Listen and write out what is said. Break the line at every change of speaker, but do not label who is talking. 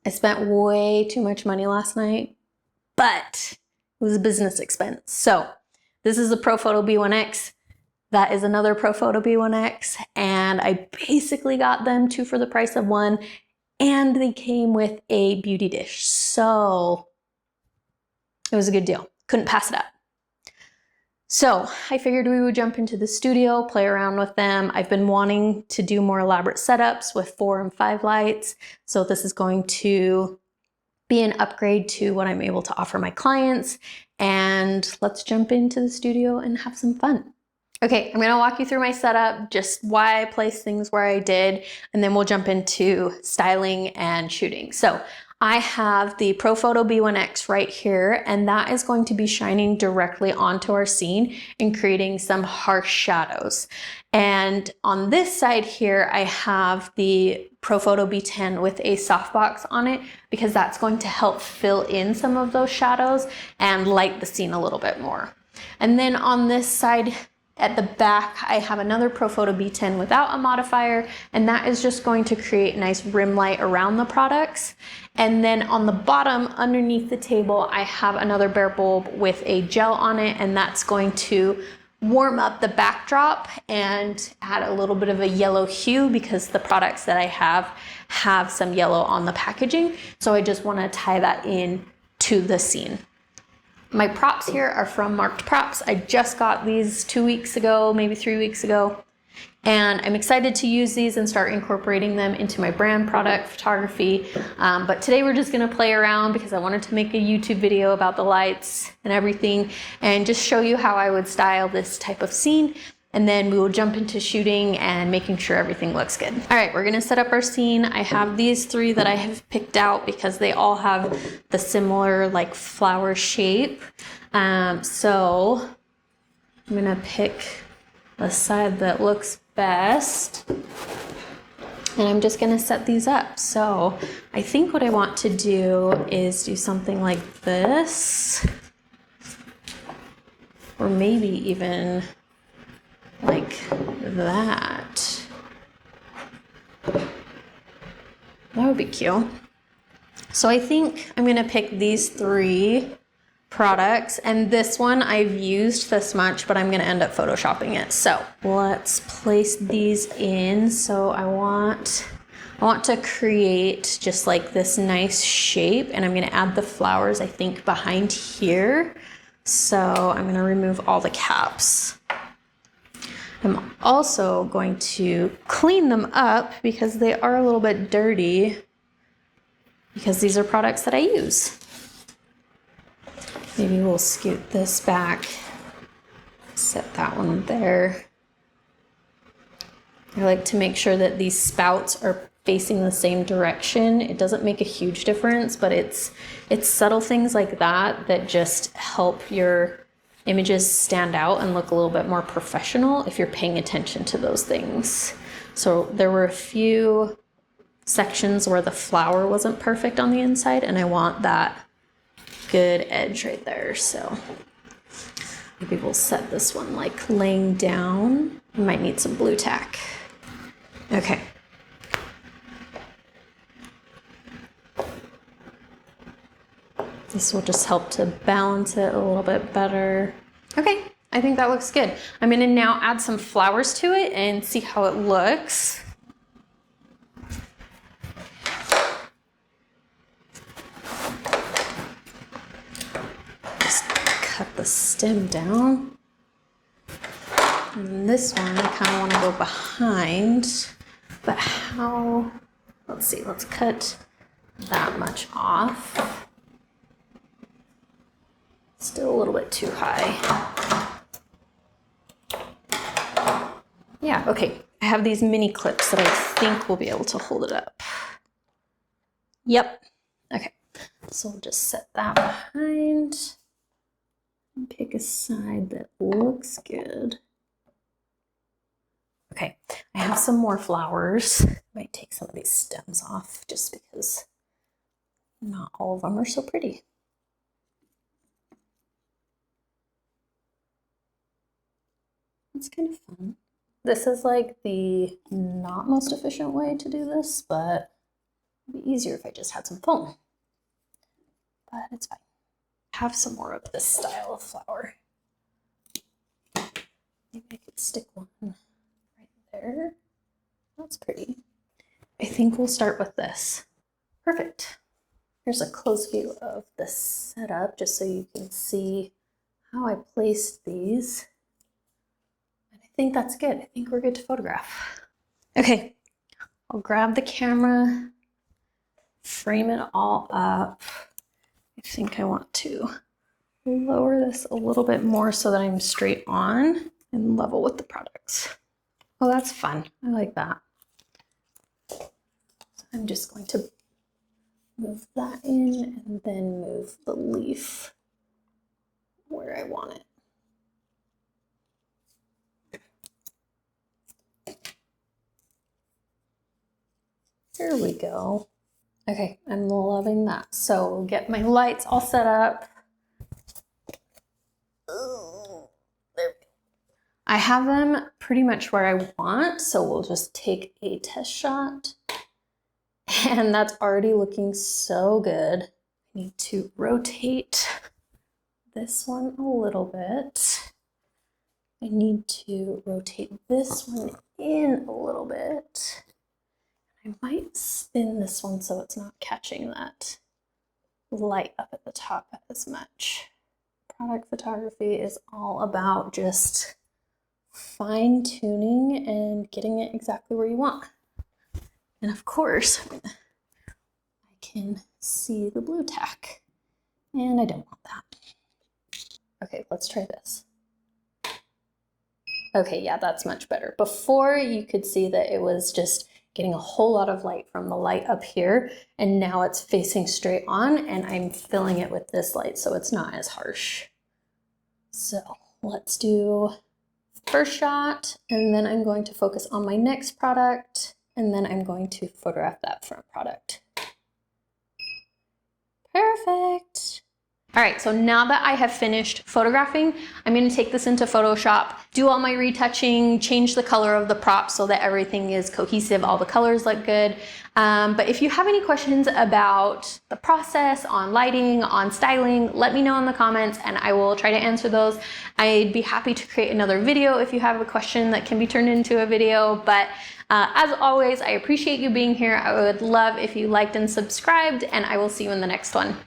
I spent way too much money last night, but it was a business expense. So this is the Profoto B1X. That is another Profoto B1X. And I basically got them 2 for the price of 1. And they came with a beauty dish. So it was a good deal. Couldn't pass it up. So I figured we would jump into the studio, play around with them. I've been wanting to do more elaborate setups with 4 and 5 lights. So this is going to be an upgrade to what I'm able to offer my clients. And let's jump into the studio and have some fun. Okay, I'm gonna walk you through my setup, just why I placed things where I did, and then we'll jump into styling and shooting. So I have the Profoto B1X right here, and that is going to be shining directly onto our scene and creating some harsh shadows. And on this side here, I have the Profoto B10 with a softbox on it, because that's going to help fill in some of those shadows and light the scene a little bit more. And then on this side, at the back, I have another Profoto B10 without a modifier, and that is just going to create nice rim light around the products. And then on the bottom, underneath the table, I have another bare bulb with a gel on it, and that's going to warm up the backdrop and add a little bit of a yellow hue, because the products that I have some yellow on the packaging. So I just want to tie that in to the scene. My props here are from Marked Props. I just got these 2 weeks ago, maybe 3 weeks ago. And I'm excited to use these and start incorporating them into my brand product photography. But today we're just gonna play around because I wanted to make a YouTube video about the lights and everything and just show you how I would style this type of scene. And then we will jump into shooting and making sure everything looks good. All right, we're gonna set up our scene. I have these 3 that I have picked out because they all have the similar like flower shape. So I'm gonna pick the side that looks best. And I'm just gonna set these up. So I think what I want to do is do something like this, or maybe even like that. That would be cute. So I think I'm gonna pick these 3 products, and this one I've used this much, but I'm gonna end up photoshopping it. So let's place these in. So I want to create just like this nice shape, and I'm gonna add the flowers, I think, behind here. So I'm gonna remove all the caps. I'm also going to clean them up because they are a little bit dirty, because these are products that I use. Maybe we'll scoot this back, set that one there. I like to make sure that these spouts are facing the same direction. It doesn't make a huge difference, but it's subtle things like that that just help your images stand out and look a little bit more professional if you're paying attention to those things. So there were a few sections where the flower wasn't perfect on the inside, and I want that good edge right there. So maybe we'll set this one like laying down. I might need some blue tack. Okay. This will just help to balance it a little bit better. Okay, I think that looks good. I'm gonna now add some flowers to it and see how it looks. Just cut the stem down. And then this one, I kind of want to go behind, but how, let's see, let's cut that much off. Still a little bit too high. Yeah, okay. I have these mini clips that I think will be able to hold it up. Yep. Okay. So we'll just set that behind and pick a side that looks good. Okay. I have some more flowers. I might take some of these stems off just because not all of them are so pretty. It's kind of fun. This is like the not most efficient way to do this, but It'd be easier if I just had some foam, but it's fine. Have some more of this style of flower. Maybe I could stick one right there. That's pretty. I think we'll start with this. Perfect. Here's a close view of the setup just so you can see how I placed these. And I think that's good. I think we're good to photograph. Okay, I'll grab the camera, frame it all up. I think I want to lower this a little bit more so that I'm straight on and level with the products. Oh, that's fun. I like that. So I'm just going to move that in and then move the leaf where I want it. There we go. Okay, I'm loving that. So we'll get my lights all set up. Ooh, there we go. I have them pretty much where I want, so we'll just take a test shot. And that's already looking so good. I need to rotate this one a little bit. I need to rotate this one in a little bit. I might spin this one so it's not catching that light up at the top as much. Product photography is all about just fine-tuning and getting it exactly where you want. And of course, I can see the blue tack, and I don't want that. Okay, let's try this. Okay, yeah, that's much better. Before you could see that it was just getting a whole lot of light from the light up here, and now it's facing straight on, and I'm filling it with this light so it's not as harsh. So let's do first shot, and then I'm going to focus on my next product, and then I'm going to photograph that front product. Perfect. All right, so now that I have finished photographing, I'm going to take this into Photoshop, do all my retouching, change the color of the prop so that everything is cohesive, all the colors look good. But if you have any questions about the process, on lighting, on styling, let me know in the comments and I will try to answer those. I'd be happy to create another video if you have a question that can be turned into a video. But as always, I appreciate you being here. I would love if you liked and subscribed, and I will see you in the next one.